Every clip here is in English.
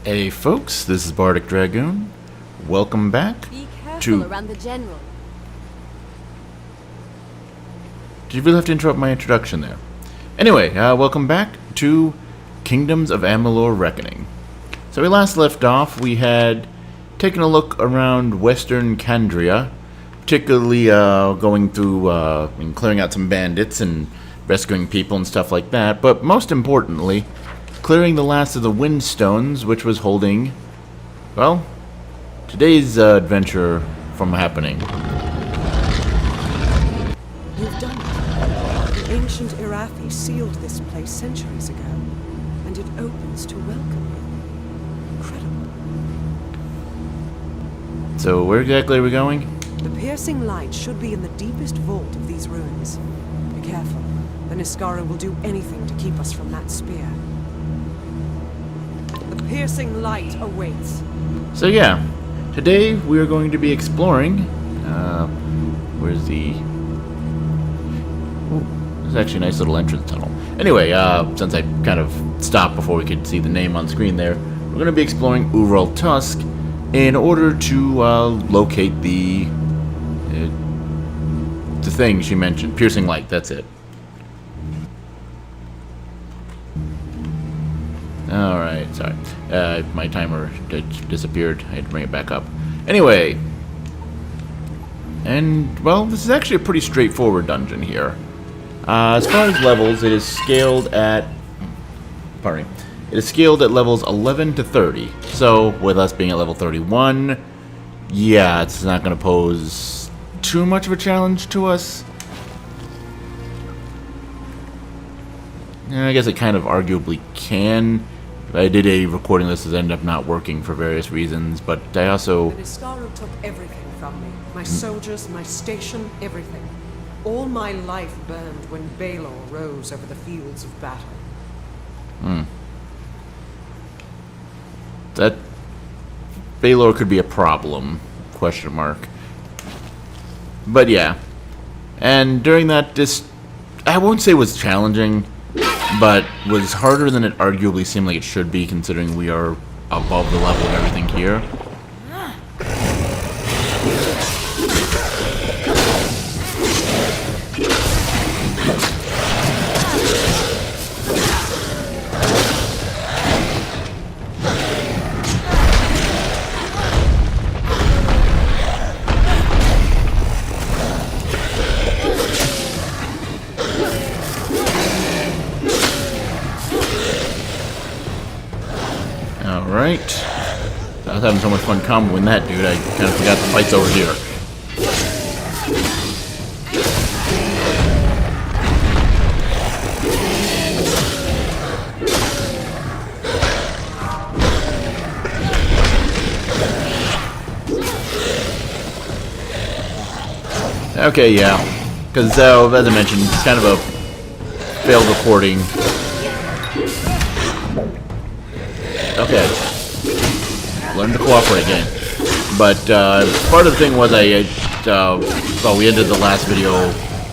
Hey folks, this is Bardic Dragoon. Welcome back Be careful to... around the general. Did you really have to interrupt my introduction there? Anyway, welcome back to Kingdoms of Amalur Reckoning. So we last left off, we had taken a look around Western Candria, particularly going through and clearing out some bandits and rescuing people and stuff like that, but most importantly, clearing the last of the Windstones, which was holding, well, today's adventure from happening. You've done it. The ancient Irathi sealed this place centuries ago, and it opens to welcome you. Incredible. So where exactly are we going? The piercing light should be in the deepest vault of these ruins. Be careful. The Niskara will do anything to keep us from that spear. The piercing light awaits. So yeah, today we are going to be exploring, where's the... Ooh, there's actually a nice little entrance tunnel. Anyway, since I kind of stopped before we could see the name on screen there, we're going to be exploring Urul-Tusk in order to locate the thing she mentioned, piercing light, that's it. Alright, sorry. My timer disappeared. I had to bring it back up. Anyway. And, well, this is actually a pretty straightforward dungeon here. As far as levels, it is scaled at... Pardon me. It is scaled at levels 11 to 30. So, with us being at level 31, yeah, it's not going to pose too much of a challenge to us. I guess it kind of arguably can. I did a recording list that ended up not working for various reasons, but I also... The Niskara took everything from me. My soldiers, my station, everything. All my life burned when Balor rose over the fields of battle. That... Balor could be a problem, question mark. But yeah. And during that, I won't say was challenging, but was harder than it arguably seemed like it should be, considering we are above the level of everything here. Alright. I was having so much fun comboing that dude, I kind of forgot the fight's over here. Okay, yeah. Because, as I mentioned, it's kind of a failed recording. Okay. Learn to cooperate again. But part of the thing was well, we ended the last video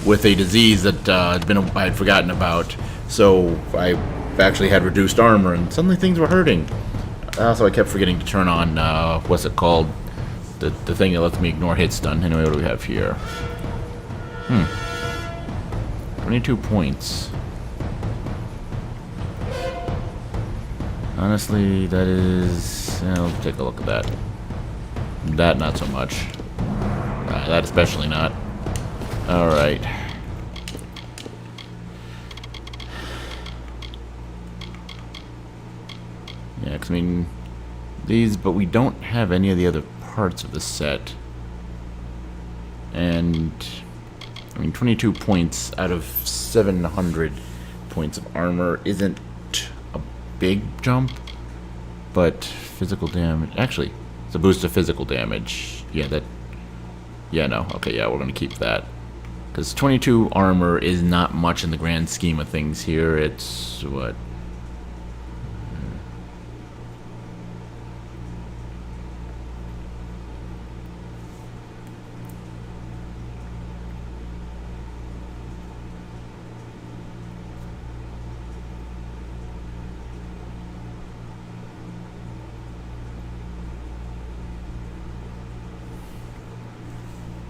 with a disease that I had forgotten about. So I actually had reduced armor, and suddenly things were hurting. So I kept forgetting to turn on what's it called? The thing that lets me ignore hit stun. Anyway, what do we have here? 22 points. Honestly, that is... I'll take a look at that. That, not so much. That especially not. Alright. Yeah, because, I mean... These... But we don't have any of the other parts of the set. And... I mean, 22 points out of 700 points of armor isn't big jump, but physical damage, actually it's a boost of physical damage. No, okay, yeah, we're gonna keep that, because 22 armor is not much in the grand scheme of things here. It's what,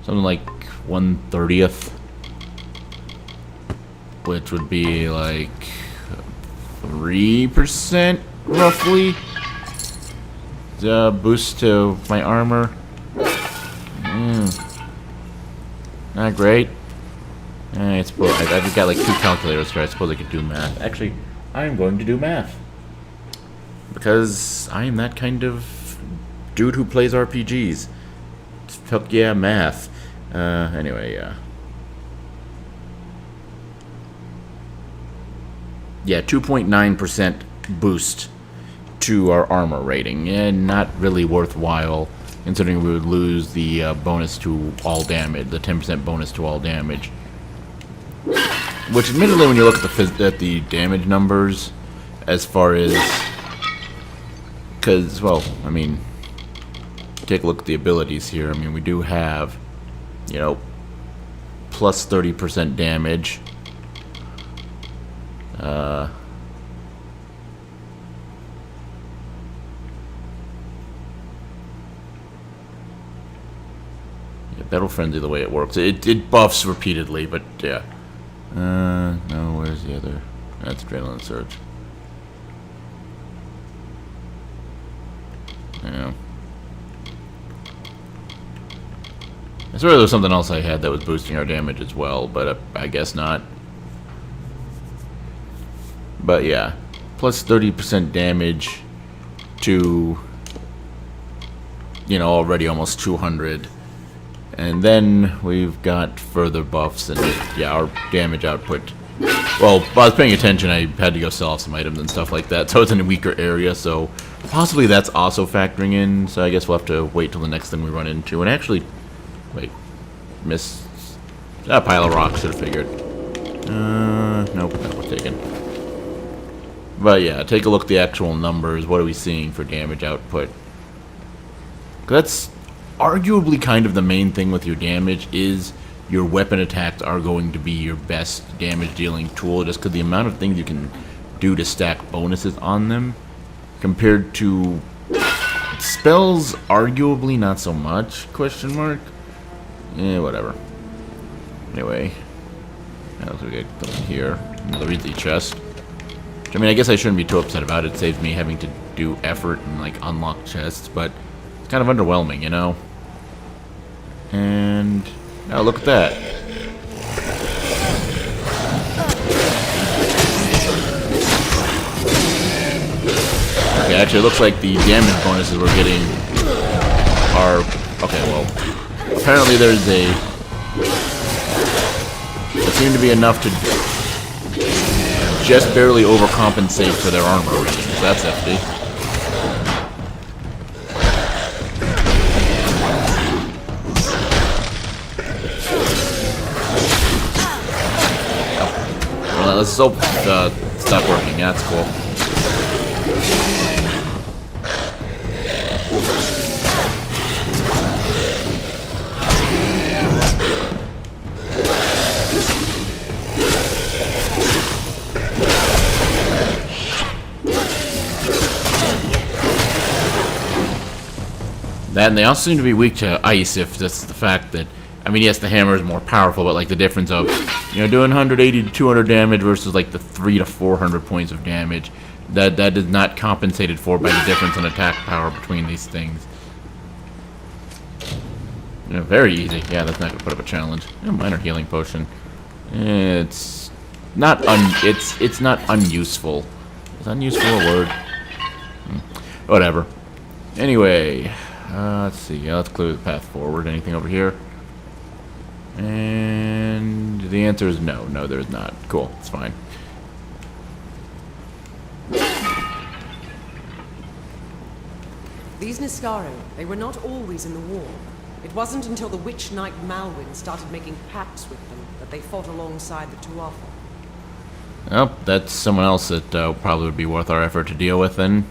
something like 1/30th, which would be like 3% roughly. Boost to my armor. Not great. I suppose I've got like 2 calculators here. I suppose I could do math. Actually, I'm going to do math because I am that kind of dude who plays RPGs. Fuck yeah, math. Anyway, yeah. Yeah, 2.9% boost to our armor rating, and not really worthwhile considering we would lose the bonus to all damage, the 10% bonus to all damage. Which, admittedly, when you look at the damage numbers, as far as, because, well, I mean, take a look at the abilities here. I mean, we do have, you know, plus 30% damage. Yeah, battle frenzy the way it works. It buffs repeatedly, but yeah. No, where's the other? That's adrenaline surge. Yeah. I swear there was something else I had that was boosting our damage as well, but I guess not. But yeah, plus 30% damage to, you know, already almost 200. And then we've got further buffs, and yeah, our damage output. Well, while I was paying attention, I had to go sell off some items and stuff like that, so it's in a weaker area, so possibly that's also factoring in, so I guess we'll have to wait till the next thing we run into. And actually, wait, missed that pile of rocks, should have figured. Nope, that was taken. But yeah, take a look at the actual numbers. What are we seeing for damage output? That's arguably kind of the main thing with your damage, is your weapon attacks are going to be your best damage dealing tool, just because the amount of things you can do to stack bonuses on them compared to spells, arguably not so much, question mark. Whatever. Anyway, now we get something here, another easy chest. Which, I mean, I guess I shouldn't be too upset about it. It saves me having to do effort and like unlock chests, but it's kind of underwhelming, you know. And now look at that. Okay, actually, it looks like the damage bonuses we're getting are okay. Well, apparently there seem to be enough to just barely overcompensate for their armor rating. So that's hefty. Well, let's hope stop working. Yeah, that's cool. That, and they also seem to be weak to ice, if that's the fact that, I mean, yes, the hammer is more powerful, but like the difference of, you know, doing 180 to 200 damage versus like the 300 to 400 points of damage, that is not compensated for by the difference in attack power between these things. You know, very easy. Yeah, that's not gonna put up a challenge. Minor healing potion. It's not it's not unuseful. Is unuseful a word? Whatever. Anyway. Let's see. Yeah, let's clear the path forward. Anything over here? And the answer is no. No, there's not. Cool. It's fine. These Niskari, they were not always in the war. It wasn't until the witch knight Malwyn started making pacts with them that they fought alongside the Tuatha. Well, that's someone else that probably would be worth our effort to deal with then.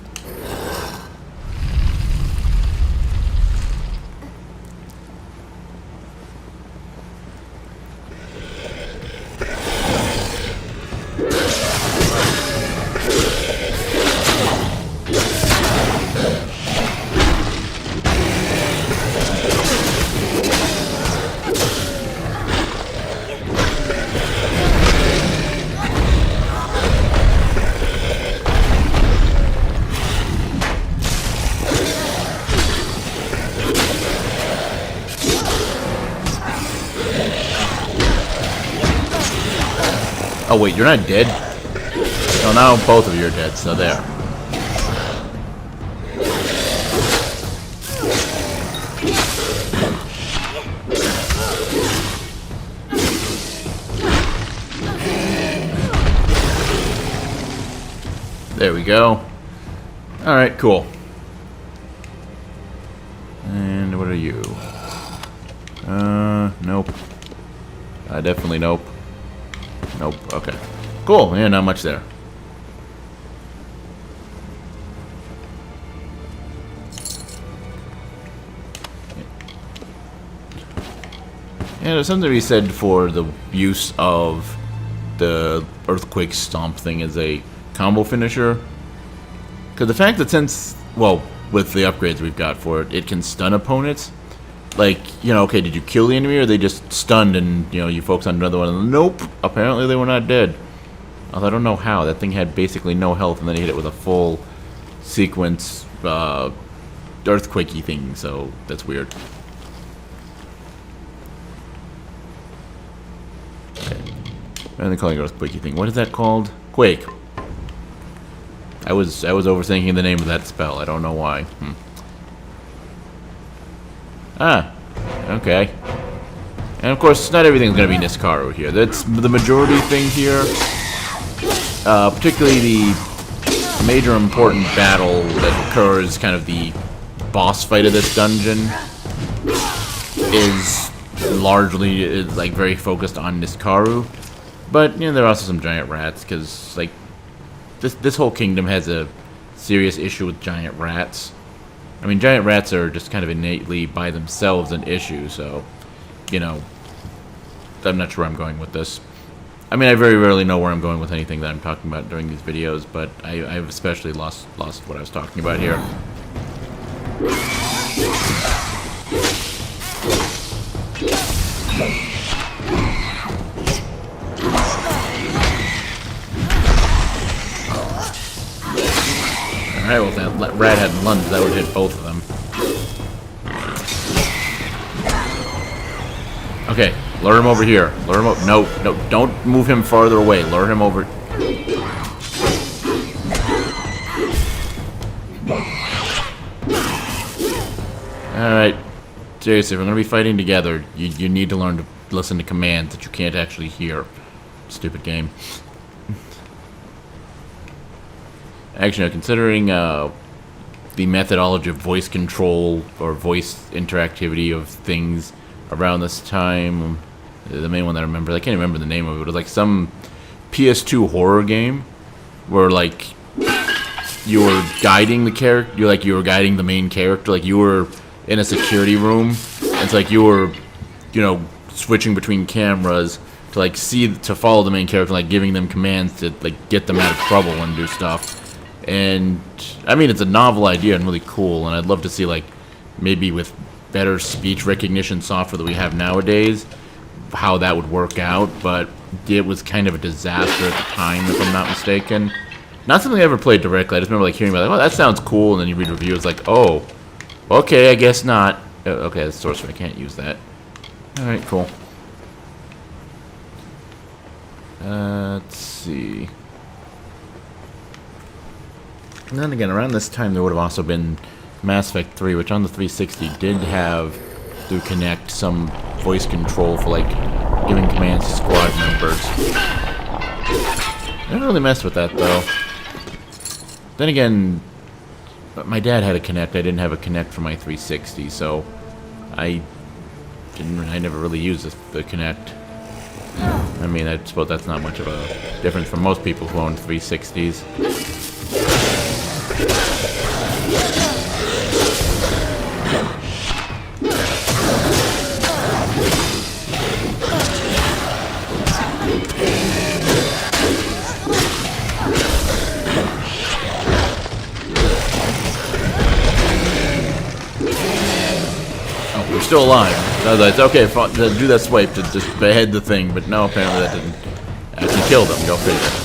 Oh wait, you're not dead? Oh, now both of you are dead, so there. There we go. Alright, cool. And what are you? Nope. Definitely nope. Nope, okay. Cool, yeah, not much there. Yeah, there's something to be said for the use of the Earthquake Stomp thing as a combo finisher. Because the fact that since, well, with the upgrades we've got for it, it can stun opponents. Like, you know, okay, did you kill the enemy or they just stunned and, you know, you focus on another one and nope, apparently they were not dead. Although I don't know how. That thing had basically no health and then he hit it with a full sequence earthquakey thing, so that's weird. Okay. Rather than calling it earthquakey thing, what is that called? Quake. I was overthinking the name of that spell. I don't know why. Ah, okay. And of course, not everything's going to be Niskaru here. That's the majority thing here. Particularly the major important battle that occurs, kind of the boss fight of this dungeon, is largely like very focused on Niskaru. But you know, there are also some giant rats because like this whole kingdom has a serious issue with giant rats. I mean, giant rats are just kind of innately by themselves an issue, so, you know, I'm not sure where I'm going with this. I mean, I very rarely know where I'm going with anything that I'm talking about during these videos, but I've especially lost what I was talking about here. Alright, well, if that rat hadn't lunged, that would hit both of them. Okay, lure him over here. Lure him over. No, don't move him farther away. Lure him over. Alright. Seriously, if we're going to be fighting together, you need to learn to listen to commands that you can't actually hear. Stupid game. Actually, considering the methodology of voice control or voice interactivity of things around this time, the main one that I remember, I can't remember the name of it, but it was like some PS2 horror game where like you were guiding the character, you were guiding the main character, like you were in a security room, and it's like you were, you know, switching between cameras to like to follow the main character, like giving them commands to like get them out of trouble and do stuff. And I mean, it's a novel idea and really cool, and I'd love to see like maybe with better speech recognition software that we have nowadays how that would work out, but it was kind of a disaster at the time, if I'm not mistaken. Not something I ever played directly. I just remember like hearing about like, oh, that sounds cool, and then you read reviews like, oh, okay, I guess not. Okay, that's sorcery, I can't use that. Alright, cool. Let's see. And then again, around this time there would have also been Mass Effect 3, which on the 360 did have, through Kinect, some voice control for like giving commands to squad members. I never really messed with that though. Then again, my dad had a Kinect. I didn't have a Kinect for my 360, so I never really used the Kinect. I mean, I suppose that's not much of a difference for most people who own 360s. We're still alive. It's okay, do that swipe to just behead the thing, but no, apparently that didn't actually kill them. Go figure.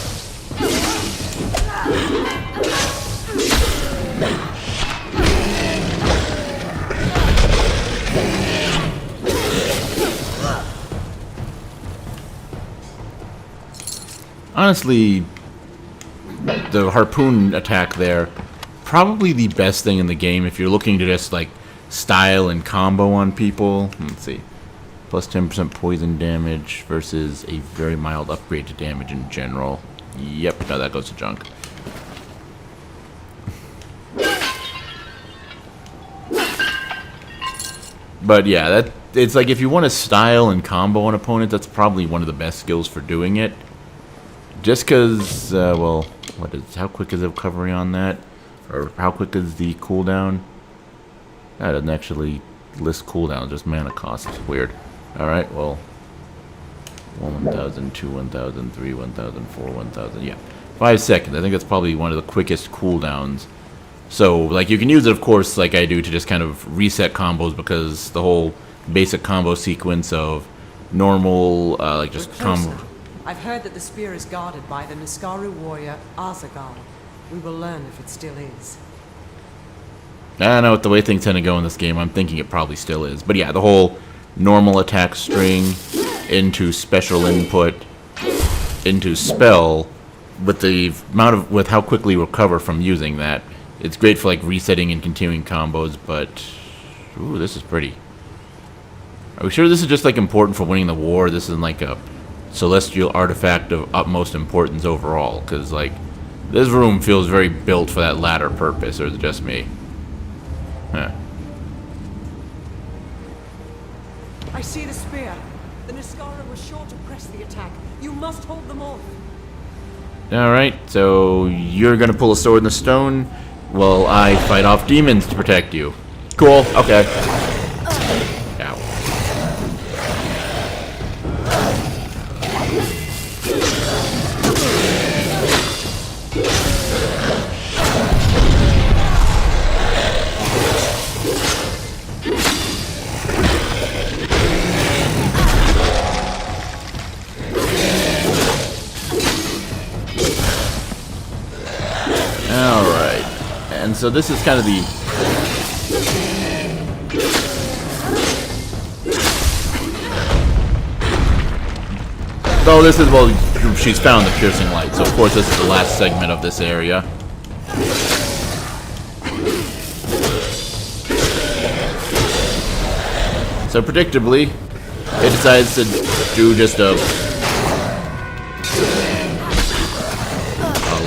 honestly, the harpoon attack there, probably the best thing in the game if you're looking to just, like, style and combo on people. Let's see. Plus 10% poison damage versus a very mild upgrade to damage in general. Yep, no, that goes to junk. But yeah, it's like if you want to style and combo an opponent, that's probably one of the best skills for doing it. Just because, well, how quick is the recovery on that? Or how quick is the cooldown? That doesn't actually list cooldown, just mana cost. Weird. Alright, well, 1,000, 2, 1,000, 3, 1,000, 4, 1,000, yeah. 5 seconds. I think that's probably one of the quickest cooldowns. So, like, you can use it, of course, like I do, to just kind of reset combos, because the whole basic combo sequence of normal, like, just combo... I've heard that the spear is guarded by the Niskaru warrior Azagal. We will learn if it still is. I don't know, with the way things tend to go in this game, I'm thinking it probably still is. But yeah, the whole normal attack string into special input into spell, with the amount of, with how quickly you recover from using that, it's great for, like, resetting and continuing combos. But ooh, this is pretty. Are we sure this is just, like, important for winning the war? This isn't like a celestial artifact of utmost importance overall, because, like, this room feels very built for that latter purpose. Or is it just me? Huh. I see the spear. The Niskara was sure to press the attack. You must hold them off. Alright, so you're gonna pull a sword in the stone while I fight off demons to protect you. Cool, okay. Ow. Alright, and so this is kind of the... Oh, this is, well, she's found the piercing light, so of course this is the last segment of this area. So predictably, it decides to do just a...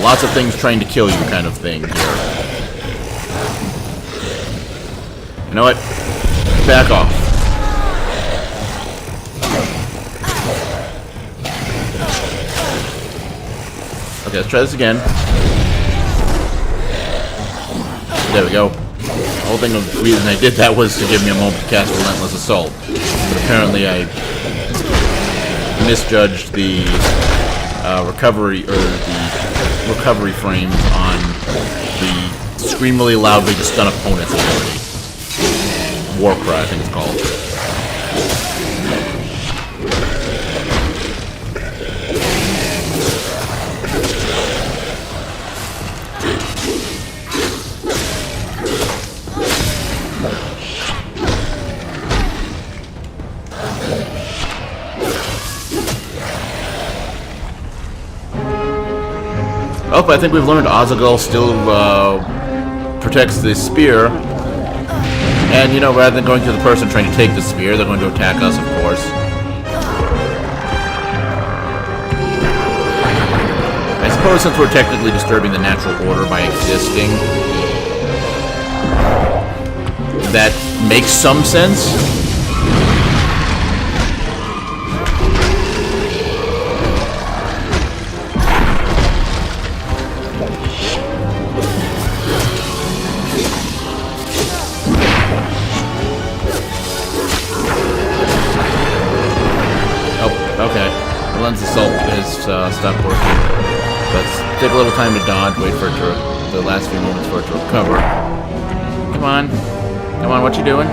lots of things trying to kill you kind of thing here. You know what? Back off. Okay, let's try this again. There we go. The whole thing of the reason I did that was to give me a moment to cast Relentless Assault. But apparently I misjudged the recovery, or the recovery frames on the scream really loudly to stun opponents ability. Warcry, I think it's called. Oh, I think we've learned Azagal still protects the spear. And, you know, rather than going to the person trying to take the spear, they're going to attack us, of course. I suppose since we're technically disturbing the natural order by existing, that makes some sense. Okay, Relentless Assault has stopped working. Let's take a little time to dodge, wait for it to, the last few moments for it to recover. Come on. Come on, what you doing?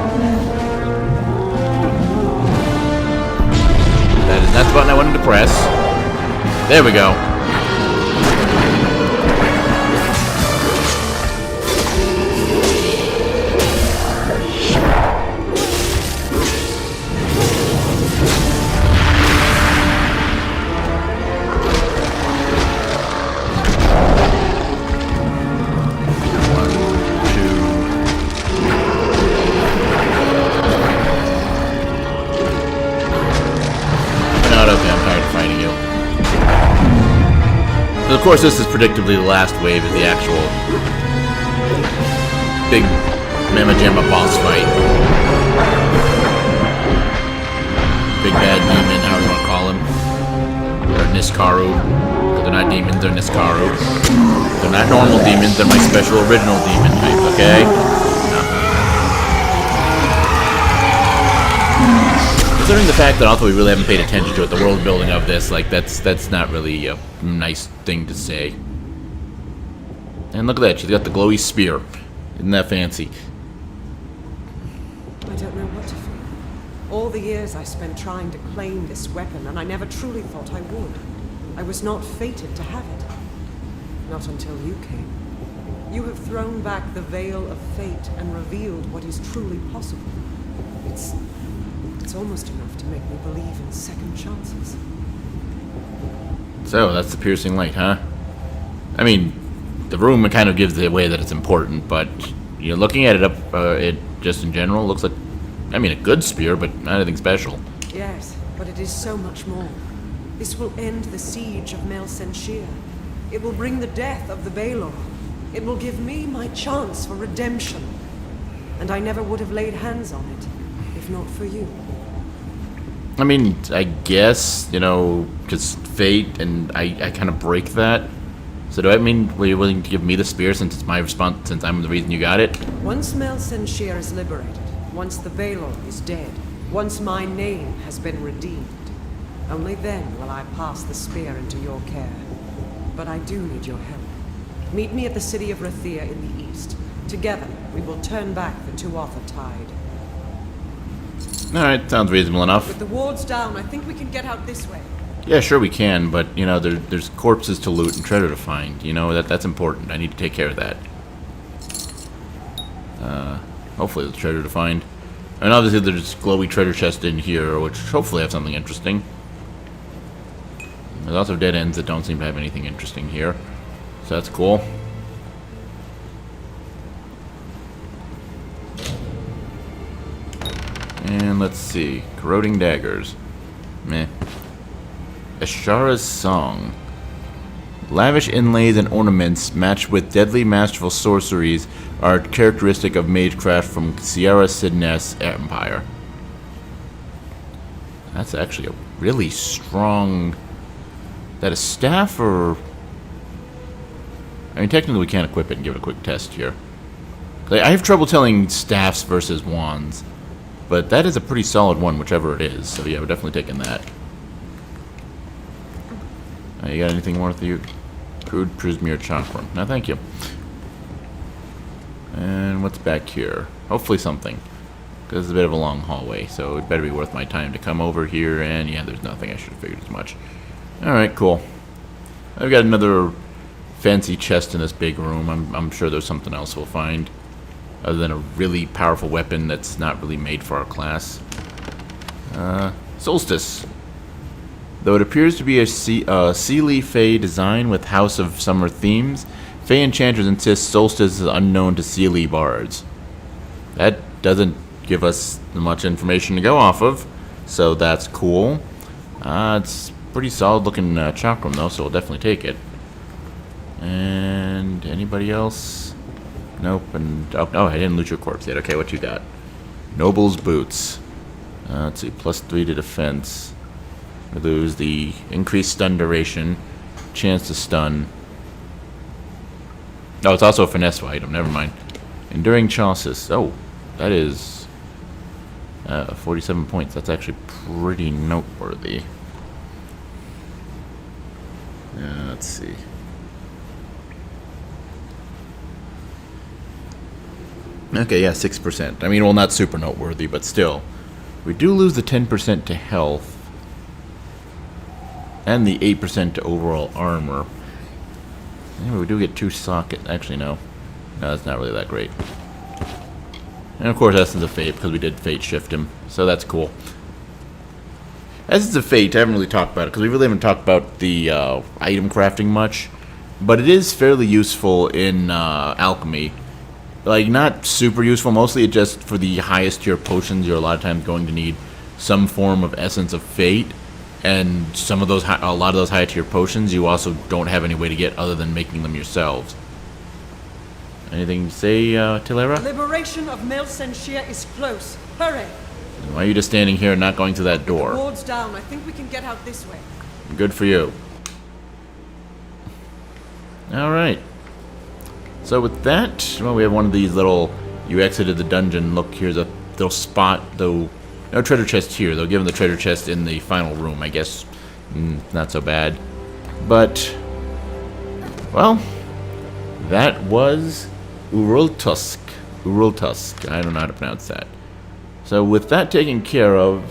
That is not the button I wanted to press. There we go. course, this is predictably the last wave of the actual big Mamma Jamma boss fight. Big bad demon, however you want to call him. Or Niskaru. They're not demons, they're Niskaru. They're not normal demons, they're my special original demon type, okay? Considering the fact that also we really haven't paid attention to it, the world building of this, like, that's not really a nice thing to say. And look at that, she's got the glowy spear. Isn't that fancy? I don't know what to feel. All the years I spent trying to claim this weapon, and I never truly thought I would. I was not fated to have it. Not until you came. You have thrown back the veil of fate and revealed what is truly possible. It's almost enough to make me believe in second chances. So, that's the piercing light, huh? I mean, the room kind of gives it away that it's important, but you know, looking at it just in general, looks like, I mean, a good spear, but not anything special. Yes, but it is so much more. This will end the siege of Mel Senshir. It will bring the death of the Baelor. It will give me my chance for redemption. And I never would have laid hands on it, if not for you. I mean, I guess, you know, because fate, and I kind of break that. So do I mean, were you willing to give me the spear since it's my response, since I'm the reason you got it? Once Mel Senshir is liberated, once the Baelor is dead, once my name has been redeemed, only then will I pass the spear into your care. But I do need your help. Meet me at the city of Rathia in the east. Together, we will turn back the Tuatha tide. Alright, sounds reasonable enough. With the wards down, I think we can get out this way. Yeah, sure we can, but, you know, there's corpses to loot and treasure to find. You know, that's important. I need to take care of that. Hopefully there's treasure to find. And obviously there's glowy treasure chests in here, which hopefully have something interesting. There's also dead ends that don't seem to have anything interesting here. So that's cool. And let's see. Corroding daggers. Meh. Ashara's Song. Lavish inlays and ornaments matched with deadly masterful sorceries are characteristic of magecraft from Sierra Sidness Empire. That's actually a really strong... Is that a staff or... I mean, technically we can't equip it and give it a quick test here. I have trouble telling staffs versus wands. But that is a pretty solid one, whichever it is. So yeah, we're definitely taking that. You got anything more with you? Crude Prismere Chakram. No, thank you. And what's back here? Hopefully something. Because it's a bit of a long hallway, so it better be worth my time to come over here. And yeah, there's nothing. I should have figured as much. Alright, cool. I've got another fancy chest in this big room. I'm sure there's something else we'll find. Other than a really powerful weapon that's not really made for our class. Solstice. Though it appears to be a Sealy Fey design with House of Summer themes, Fey enchanters insist Solstice is unknown to Sealy bards. That doesn't give us much information to go off of, so that's cool. It's pretty solid looking chakram though, so we'll definitely take it. And anybody else? Nope. And oh, I didn't loot your corpse yet. Okay, what you got? Noble's boots. Let's see, +3 to defense. We lose the increased stun duration, chance to stun. Oh, it's also a finesse item. Never mind. Enduring Chausis. Oh, that is 47 points. That's actually pretty noteworthy. Let's see. Okay, yeah, 6%. I mean, well, not super noteworthy, but still. We do lose the 10% to health. And the 8% to overall armor. Anyway, we do get 2 sockets. Actually, no. No, that's not really that great. And of course, Essence of Fate, because we did Fate shift him. So that's cool. Essence of Fate, I haven't really talked about it, because we really haven't talked about the item crafting much. But it is fairly useful in alchemy. Like, not super useful. Mostly just for the highest tier potions, you're a lot of times going to need some form of Essence of Fate. And some of those, a lot of those high tier potions, you also don't have any way to get other than making them yourselves. Anything to say, Tilera? Liberation of Mel Senshir is close. Hurry! Why are you just standing here and not going to that The door? ward's down. I think we can get out this way. Good for you. Alright. So with that, well, we have one of these little, you exited the dungeon, look, here's a little spot, though, no treasure chest here, though given the treasure chest in the final room, I guess, not so bad. But, well, that was Urul-Tusk. Urul-Tusk, I don't know how to pronounce that. So with that taken care of,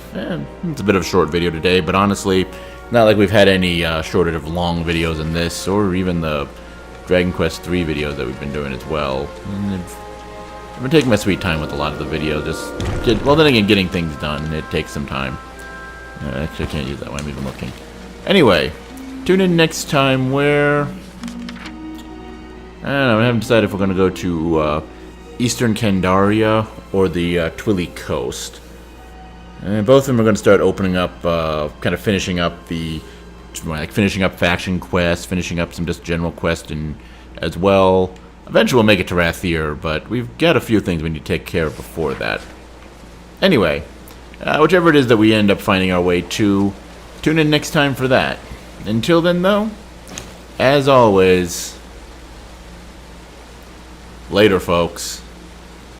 it's a bit of a short video today, but honestly, not like we've had any shortage of long videos in this, or even the Dragon Quest III videos that we've been doing as well. I've been taking my sweet time with a lot of the videos, well then again, getting things done, it takes some time. Actually, I can't use that one, I'm even looking. Anyway, tune in next time where, I don't know, I haven't decided if we're going to go to Eastern Candaria or the Twilly Coast. And both of them are going to start opening up, kind of finishing up finishing up faction quests, finishing up some just general quests, and as well, eventually we'll make it to Rathir, but we've got a few things we need to take care of before that. Anyway, whichever it is that we end up finding our way to, tune in next time for that. Until then, though, as always, later, folks.